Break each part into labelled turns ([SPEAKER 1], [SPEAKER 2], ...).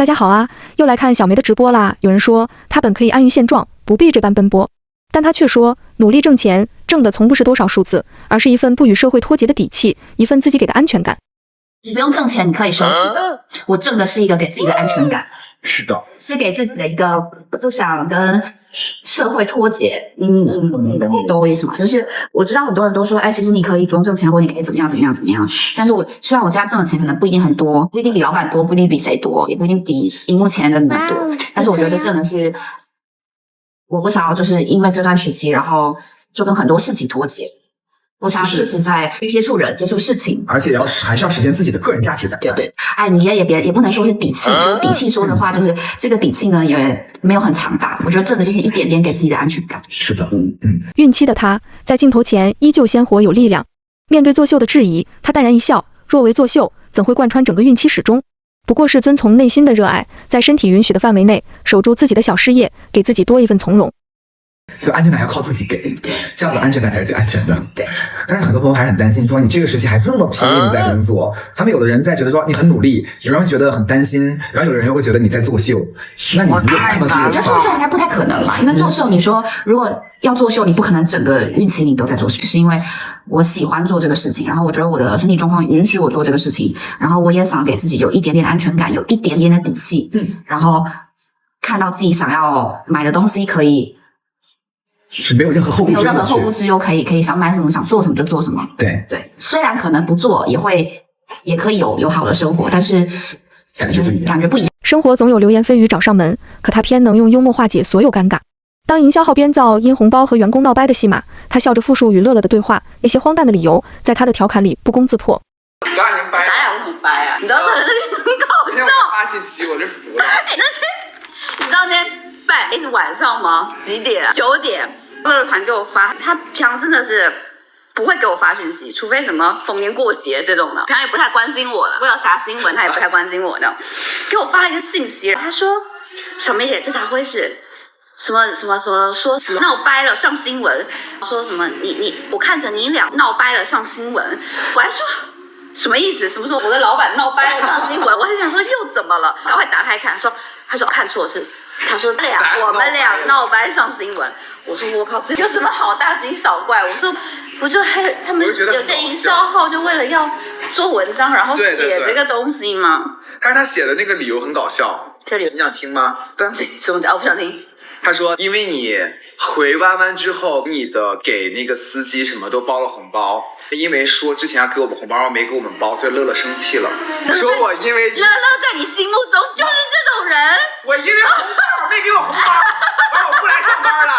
[SPEAKER 1] 大家好啊，又來看小梅的直播啦。有人說她本可以安於現狀，不必這般奔波，但她卻說努力掙錢，掙的從不是多少數字，而是一份不與社會脫節的底氣，一份自己給的安全感。
[SPEAKER 2] 你不用掙錢，你可以休息的。我掙的是一個給自己的安全感，
[SPEAKER 3] 是的，
[SPEAKER 2] 是給自己的一個不想跟社會脫節。你懂我意思嗎？就是我知道很多人都說，其實你可以不用掙錢，或你可以怎麼樣。但是雖然我家掙的錢可能不一定很多，不一定比老闆多，不一定比誰多，也不一定比熒幕前的你們多，但是我覺得掙的是，我不想要就是因為這段時期，然後就跟很多事情脫節。我想一直在接觸人、接觸事情，
[SPEAKER 3] 而且還是要實現自己的個人價值感。
[SPEAKER 2] 对，你也不能說是底氣，就是底氣說的話，就是這個底氣呢也沒有很強大。我覺得掙的就是一點點給自己的安全感。
[SPEAKER 3] 是的，
[SPEAKER 1] 孕期的她在鏡頭前依舊鮮活有力量，面對作秀的質疑，她淡然一笑。若為作秀，怎會貫穿整個孕期始終？不過是遵從內心的熱愛，在身體允許的範圍內，守住自己的小事業，給自己多一份從容。
[SPEAKER 3] 這個安全感要靠自己給，這樣的安全感才是最安全的。
[SPEAKER 2] 对，
[SPEAKER 3] 但是很多朋友還是很擔心，說你這個時期還這麼拼命的在工作，他們有的人在覺得說你很努力，有人會覺得很擔心，然後有人又會覺得你在作秀。那你如果看到這個，
[SPEAKER 2] 我覺得作秀應該不太可能啦，因為作秀，你說如果要作秀，你不可能整個孕期你都在作秀，是因為我喜歡做這個事情，然後我覺得我的身體狀況允許我做這個事情，然後我也想給自己有一點點安全感，有一點點的底氣，然後看到自己想要買的東西可以。
[SPEAKER 3] 是沒有任何後顧之憂，
[SPEAKER 2] 又可以想買什麼想做什麼就做什麼。
[SPEAKER 3] 對，
[SPEAKER 2] 雖然可能不做也可以有好的生活，但是感覺不一樣。
[SPEAKER 1] 生活總有流言蜚語找上門，可他偏能用幽默化解所有尷尬。當營銷號編造因紅包和員工鬧掰的戲碼，他笑着複述與樂樂的對話，那些荒誕的理由在他的調侃裡不攻自破。
[SPEAKER 4] 咱倆為什麼掰啊？你知道那很搞笑。發信息我就服了。你知道那天掰是晚上嗎？幾點啊？9點。樂樂團給我發，他平常真的是不會給我發訊息，除非什麼逢年過節這種的，平常也不太關心我的。為了啥新聞，他也不太關心我的。給我發了一個信息，他說：“小梅姐，這咋回事？什麼說什麼鬧掰了上新聞？說什麼我看成你倆鬧掰了上新聞。”我還說什麼意思？什麼時候我跟老闆鬧掰了上新聞？我還想說又怎麼了？趕快打開看，他說看錯是。他說我們倆鬧掰上新聞。我說我靠，這有什麼好大驚小怪？我說不就他們有些營銷號就為了要做文章，然後寫這個東西嗎？
[SPEAKER 5] 但是他寫的那個理由很搞笑。
[SPEAKER 4] 這裡
[SPEAKER 5] 你想聽嗎？
[SPEAKER 4] 不想听，什麼叫不想聽？
[SPEAKER 5] 他說因為你回灣灣之後，你的給那個司機什麼都包了紅包，因為說之前要給我們紅包沒給我們包，所以樂樂生氣了，說我因為
[SPEAKER 4] 樂樂在你心目中就是這種人。
[SPEAKER 5] 我因为紅包没給我紅包，完我不來上班了。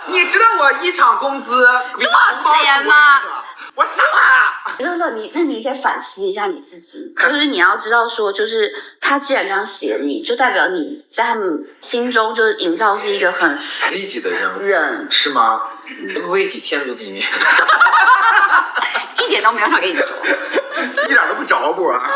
[SPEAKER 5] 你知道我一場工資多
[SPEAKER 4] 少錢嗎？
[SPEAKER 5] 我傻啊！
[SPEAKER 4] 樂樂，你得反思一下你自己，就是你要知道說，就是他既然這樣寫你，就代表你在他們心中就是營造是一個很
[SPEAKER 5] 利己的人，是嗎？為己天誅地滅，
[SPEAKER 4] 一點都沒有想跟你說，
[SPEAKER 5] 一點都不着補啊！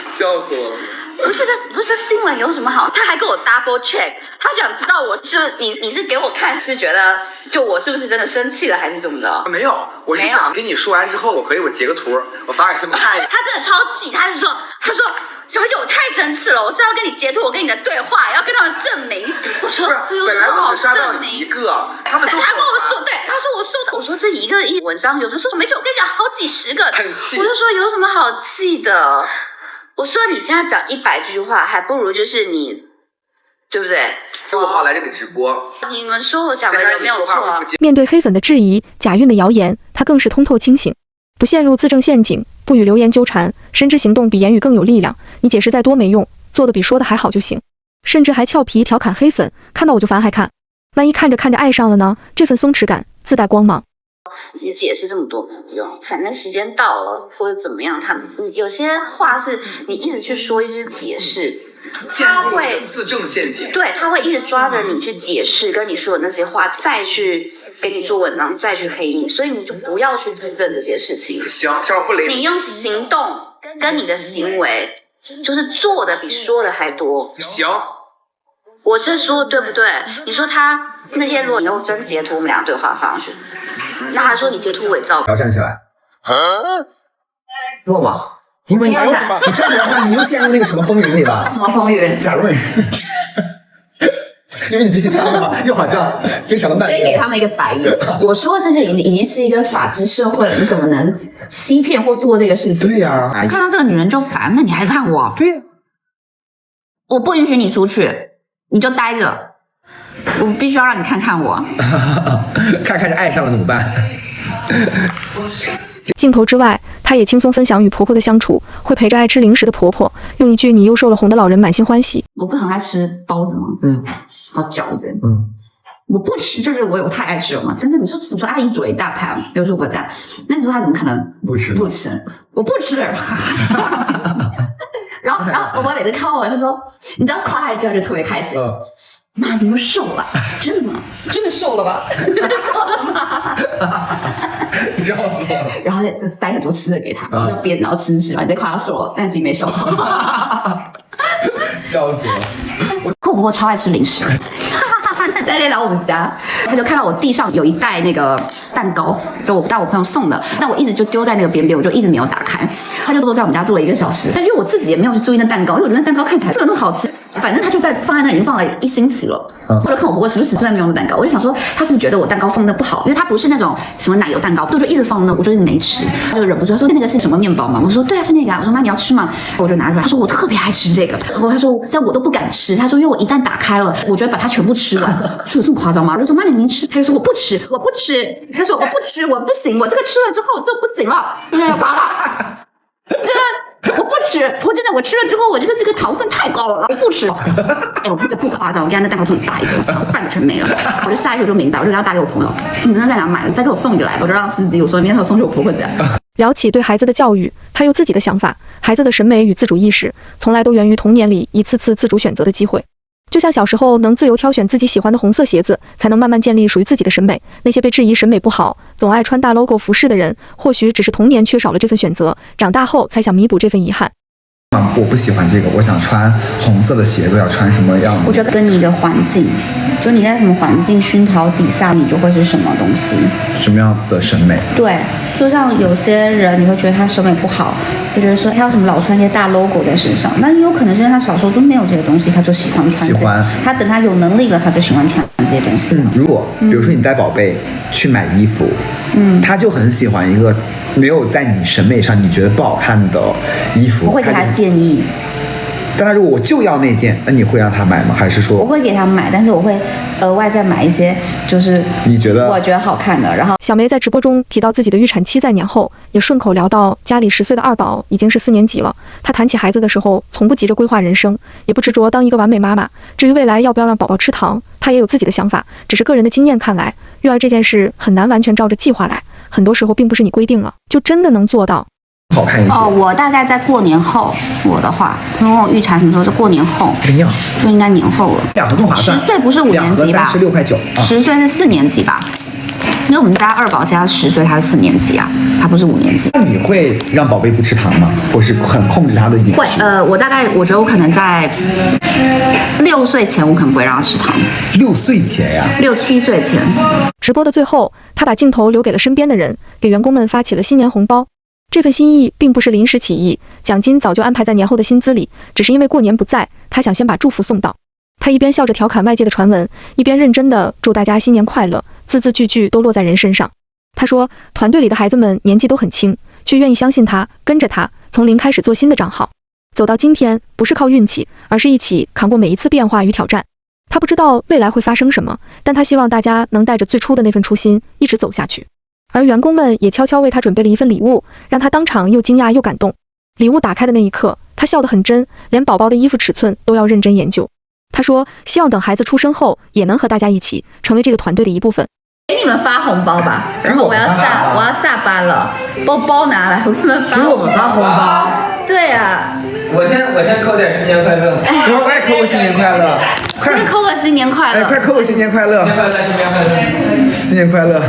[SPEAKER 5] 笑死我了。
[SPEAKER 4] 不是這新聞有什麼好？他還給我 double check， 他想知道我是你是給我看是覺得就我是不是真的生氣了還是怎麼的？
[SPEAKER 5] 沒有，我是想跟你說完之後，我截個圖，我發給他們看。
[SPEAKER 4] 他真的超氣，他說小梅姐，我太生氣了，我是要跟你截圖我跟你的對話，也要跟他們證明。我說這有什麼好證明？
[SPEAKER 5] 一個，他跟我
[SPEAKER 4] 說对，他說我收的，我說這一個文章有，他說小梅姐我跟你講好幾十個，
[SPEAKER 5] 很氣，
[SPEAKER 4] 我就說有什麼好氣的？我說你現在講100句話，還不如就是你，對不對？
[SPEAKER 5] 我好來這裡直播。
[SPEAKER 4] 你們說我講的有沒有錯？
[SPEAKER 1] 面對黑粉的質疑、假孕的謠言，他更是通透清醒，不陷入自證陷阱，不與流言糾纏，深知行動比言語更有力量。你解釋再多沒用，做的比說的還好就行。甚至還俏皮調侃黑粉，看到我就煩還看，萬一看着看着愛上了呢？這份鬆弛感自帶光芒。
[SPEAKER 4] 解釋這麼多不用，反正時間到了或者怎麼樣，他們有些話是你一直去說，一直解釋，他會
[SPEAKER 5] 自證陷阱。
[SPEAKER 4] 對，他會一直抓着你去解釋，跟你說的那些話，再去給你做文章，再去黑你，所以你就不要去自證這些事情。
[SPEAKER 5] 行，叫我不雷。
[SPEAKER 4] 你用行動跟你的行為，就是做的比說的還多。
[SPEAKER 5] 行。
[SPEAKER 4] 我是說對不對？你說他那天如果你用真截圖我們倆對話放上去，那他說你截圖偽造，
[SPEAKER 3] 要站起來。若網，因為你这樣的話，你又陷入那個什麼風雲裡了？
[SPEAKER 2] 什麼風雲？
[SPEAKER 3] 假如你，因為你這個講的又好像非常的慢。
[SPEAKER 2] 所以給他們一個白眼。我說這是已經是一個法治社會了，你怎麼能欺騙或做這個事情？
[SPEAKER 3] 對呀、啊，
[SPEAKER 2] 看到這個女人就煩，那你還看我？
[SPEAKER 3] 對呀、啊，
[SPEAKER 2] 我不允許你出去，你就待着。我必須要讓你看看我。
[SPEAKER 3] 看看就愛上了怎麼辦？
[SPEAKER 1] 鏡頭之外，她也輕鬆分享與婆婆的相處，會陪着愛吃零食的婆婆，用一句你又瘦了紅的老人滿心歡喜。
[SPEAKER 2] 我不很愛吃包子嗎？還有餃子。我不吃，就是我太愛吃了嘛。真的，你說阿姨煮了一大盤，比如說我家，那你說她怎麼可能不吃？我不吃。然後我每次看到我，他說，你知道誇他一句，就特別開心。媽，你們瘦了，真的嗎？真的瘦了吧？瘦了嗎？
[SPEAKER 3] 笑死我了。
[SPEAKER 2] 然後就塞很多吃的給他，然後边然後吃，然後你再誇他瘦了，但自己沒瘦。
[SPEAKER 3] 笑死了。
[SPEAKER 2] 我婆婆超愛吃零食。他在那聊我們家，他就看到我地上有一袋那個蛋糕，就我帶我朋友送的，但我一直就丟在那個邊邊，我就一直沒有打開。他就坐在我們家坐了1個小時，但因為我自己也沒有去注意那蛋糕，因為我覺得那蛋糕看起来就那麼好吃，反正他就放在那已經放了1星期了。我就看我婆婆时不时在没有那蛋糕，我就想說他是不是覺得我蛋糕放的不好，因為他不是那種什麼奶油蛋糕，我就一直放那，我就一直沒吃，他就忍不住他說那個是什麼麵包嗎？我說對啊是那個啊，我說媽你要吃嗎？我就拿出來，他說我特別愛吃這個，然後他說但我都不敢吃，他說因為我一旦打開了，我覺得把它全部吃完，說有這麼誇張嗎？我就說媽你能吃？他就說我不吃，他說我不吃，我不行，我這個吃了之後就不行了，就要拔了，这個我不吃，我真的我吃了之後，我這個糖分太高了，我不吃。哎，我這個不誇張，我家那蛋糕這麼大一個，飯全沒了。我就下一個就明白，我就給他打給我朋友，你真的在哪買的？再給我送一個來，我就讓司機我說明天他送去我婆婆家。
[SPEAKER 1] 聊起對孩子的教育，他有自己的想法，孩子的審美與自主意識，從來都源於童年裡一次次自主選擇的機會。就像小時候能自由挑選自己喜歡的紅色鞋子，才能慢慢建立屬於自己的審美。那些被質疑審美不好、總愛穿大 logo 服飾的人，或許只是童年缺少了這份選擇，長大後才想彌補這份遺憾。
[SPEAKER 3] 我不喜歡這個，我想穿紅色的鞋子，要穿什麼樣的？
[SPEAKER 2] 我覺得跟你的環境，就你在什麼環境熏陶底下，你就會是什麼東西，
[SPEAKER 3] 什麼樣的審美？
[SPEAKER 2] 對，就像有些人你會覺得他審美不好，就覺得說他有什麼老穿一些大 logo 在身上，那也有可能是因為他小時候就沒有這些東西，他就喜歡穿。他等他有能力了，他就喜歡穿這些東西。
[SPEAKER 3] 如果比如說你帶寶貝去買衣服，他就很喜歡一個沒有在你審美上你覺得不好看的衣服，
[SPEAKER 2] 我會給他建議。
[SPEAKER 3] 但他如果我就要那件，那你會讓他買嗎？還是說我
[SPEAKER 2] 會給他買，但是我會額外再買一些，就是你覺得我覺得好看的。然後
[SPEAKER 1] 小梅在直播中提到自己的預產期在年後，也順口聊到家裡10歲的二寶已經是4年級了。她談起孩子的時候，從不急着規劃人生，也不執着當一個完美媽媽。至於未來要不要讓寶寶吃糖，她也有自己的想法。只是個人的經驗看來，育兒這件事很難完全照着計劃來，很多時候並不是你規定了就真的能做到。
[SPEAKER 3] 好看一些
[SPEAKER 2] 我大概在過年後，我的話，因為我預產什麼時候？就過年後，就應該年後了。
[SPEAKER 3] 2盒更划算。
[SPEAKER 2] 10歲不是5年級吧
[SPEAKER 3] ？2盒36.9塊。
[SPEAKER 2] 10歲是4年級吧？因為我們家二寶現在10歲，他是4年級啊，他不是5年級。
[SPEAKER 3] 那你會讓寶貝不吃糖嗎？或是很控制他的飲食？
[SPEAKER 2] 會，我大概我覺得我可能在6歲前，我可能不會讓他吃糖。
[SPEAKER 3] 6歲前呀
[SPEAKER 2] ？6、7歲前。
[SPEAKER 1] 直播的最後，他把鏡頭留給了身邊的人，給員工們發起了新年紅包。這份心意並不是臨時起意，獎金早就安排在年後的薪資裡，只是因為過年不在，他想先把祝福送到。他一邊笑着調侃外界的傳聞，一邊認真的祝大家新年快樂，字字句句都落在人身上。他說，團隊裡的孩子們年紀都很輕，卻願意相信他，跟着他從零開始做新的賬號，走到今天不是靠運氣，而是一起扛過每一次變化與挑戰。他不知道未來會發生什麼，但他希望大家能帶着最初的那份初心一直走下去。而員工們也悄悄為他準備了一份禮物，讓他當場又驚訝又感動。禮物打開的那一刻，他笑得很真，連寶寶的衣服尺寸都要認真研究。他說，希望等孩子出生後，也能和大家一起成為這個團隊的一部分。
[SPEAKER 2] 給你們發紅包吧，然後我要下班了，包拿來，我給你們發。
[SPEAKER 3] 給我們發紅包？
[SPEAKER 2] 對啊。
[SPEAKER 6] 我先扣點新年快樂。
[SPEAKER 3] 我也扣個新年快樂。
[SPEAKER 2] 快扣個新年快樂。
[SPEAKER 3] 哎，快扣個新年快樂。新年快樂。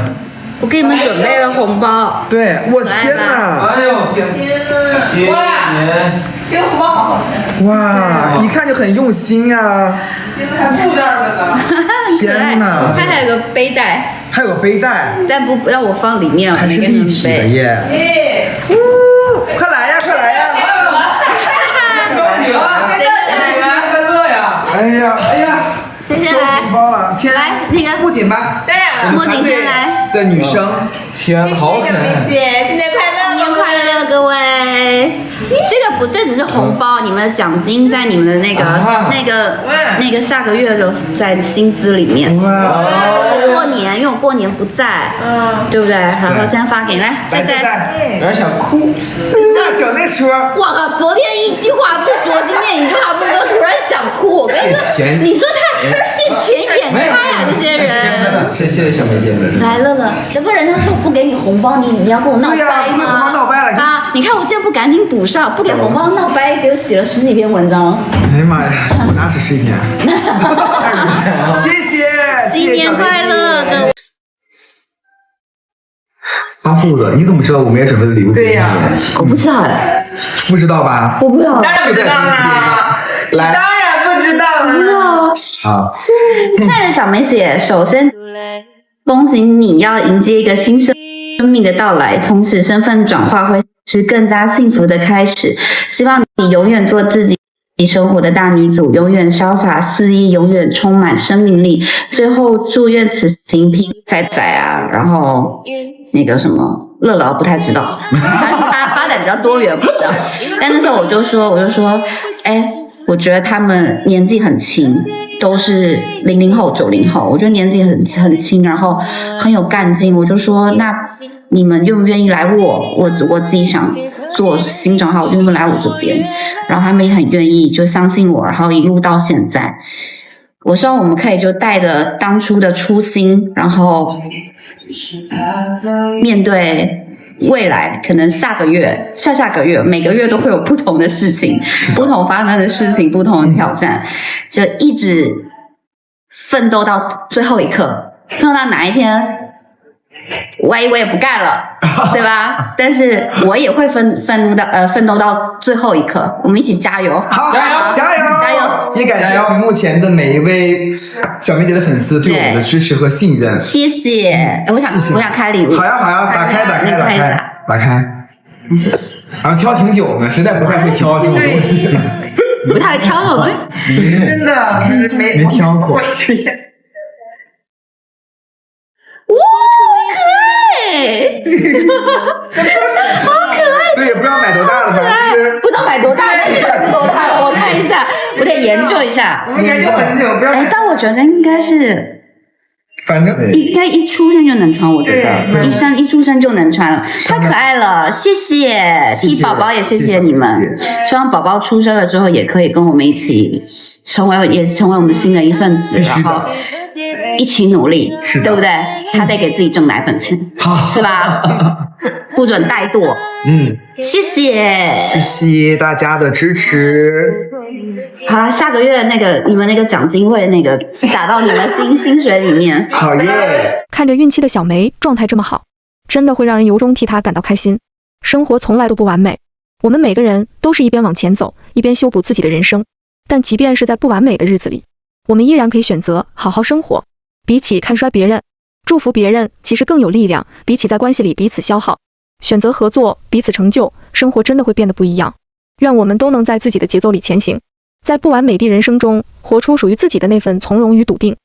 [SPEAKER 2] 我給你們準備了紅包。
[SPEAKER 3] 對，我天哪！
[SPEAKER 6] 哎呦天哪！新年，這個紅包好好看。
[SPEAKER 3] 哇，一看就很用心啊。
[SPEAKER 6] 现在还布袋了呢。
[SPEAKER 3] 天哪！
[SPEAKER 2] 它還有個背帶。
[SPEAKER 3] 還有個背帶。
[SPEAKER 2] 但不讓我放裡面了。
[SPEAKER 3] 還是立體的耶。快來呀，快來呀！哎呀，
[SPEAKER 2] 先来，
[SPEAKER 3] 红包了，先
[SPEAKER 2] 来那个
[SPEAKER 3] 不仅吧，
[SPEAKER 6] 当然了，
[SPEAKER 2] 莫景先来
[SPEAKER 3] 的女生，
[SPEAKER 5] 天，好可
[SPEAKER 6] 小梅
[SPEAKER 5] 爱。
[SPEAKER 6] 姐，新年快乐！
[SPEAKER 2] 新年快乐，各位！这只是紅包，你們的獎金在你們的那個下個月就在薪資裡面。過年，因為我過年不在，對不對？然後先發給你，來，再，
[SPEAKER 5] 有點想哭。
[SPEAKER 3] 整那出。
[SPEAKER 2] 我靠，昨天一句話不說，今天一句話不說，突然想哭。我跟你說，你說他見錢眼開啊，這些人。
[SPEAKER 5] 謝謝小梅姐。
[SPEAKER 2] 來樂樂，要不然他說不給你紅包，你要跟我鬧掰嗎？
[SPEAKER 3] 對呀，不給紅包鬧掰了。
[SPEAKER 2] 啊，你看我現在不趕緊補上，不給紅包鬧掰，給我寫了10幾篇文章。
[SPEAKER 3] 哎呀媽呀，我哪只是一篇？謝謝，
[SPEAKER 2] 新年快樂的。
[SPEAKER 3] 阿富子，你怎麼知道我們也準備了禮物給你？
[SPEAKER 6] 對呀，
[SPEAKER 2] 我不知道哎，
[SPEAKER 3] 不知道吧？
[SPEAKER 2] 我不知道，
[SPEAKER 6] 當然不知道啦，
[SPEAKER 3] 來，
[SPEAKER 6] 當然不知道啦。
[SPEAKER 3] 好，
[SPEAKER 2] 親愛的小梅姐，首先恭喜你要迎接一個新生命的到來，從此身份轉化會是更加幸福的開始。希望你永遠做自己生活的大女主，永遠瀟灑肆意，永遠充滿生命力。最後祝願此行平仔仔啊，然後那個什麼樂樂不太知道，他發展比較多元，不知道。但那時候我就說，哎，我覺得他們年紀很輕，都是00後、90後，我覺得年紀很輕，然後很有幹勁。我就說，那你們願不願意來我自己想做新賬號，願不願意來我這邊？然後他們也很願意，就相信我，然後一路到現在。我希望我們可以就帶着當初的初心，然後面對未來，可能下個月、下個月，每個月都會有不同的事情，不同發生的事情，不同的挑戰，就一直奮鬥到最後一刻，奮鬥到哪一天，我也不幹了，對吧？但是我也會奮鬥到最後一刻，我們一起加油！
[SPEAKER 3] 好，加油！
[SPEAKER 2] 加油！
[SPEAKER 3] 也感謝我們目前的每一位小梅姐的粉絲對我們的支持和信任。
[SPEAKER 2] 謝謝！我想開禮物。
[SPEAKER 3] 好呀，打開。然後挑挺久呢，實在不太會挑這種東西。
[SPEAKER 2] 不太會挑這種東西。
[SPEAKER 6] 真的
[SPEAKER 3] 沒挑過。
[SPEAKER 2] 哇，好可愛！
[SPEAKER 3] 對，不知道買多大的吧？
[SPEAKER 2] 不知道買多大，但這個是多大的？我看一下，我得研究一下。
[SPEAKER 6] 我們研究很久，不知道。
[SPEAKER 2] 但我覺得應該是，
[SPEAKER 3] 反正
[SPEAKER 2] 應該一出生就能穿，我覺得一出生就能穿了，太可愛了！謝謝替寶寶，也謝謝你們。希望寶寶出生了之後，也可以跟我們一起成為我們新的一份子，然後一起努力，對不對？他得給自己掙奶粉錢，是吧？不准怠惰。謝謝
[SPEAKER 3] 大家的支持。
[SPEAKER 2] 好啦，下個月你們那個獎金會打到你們薪水裡面。
[SPEAKER 3] 好耶！
[SPEAKER 1] 看着孕期的小梅狀態這麼好，真的會讓人由衷替她感到開心。生活從來都不完美，我們每個人都是一邊往前走，一邊修補自己的人生。但即便是在不完美的日子裡，我們依然可以選擇好好生活。比起看衰別人，祝福別人其實更有力量。比起在關係裡彼此消耗，選擇合作，彼此成就，生活真的會變得不一樣。願我們都能在自己的節奏裡前行，在不完美的人生中，活出屬於自己的那份從容與篤定。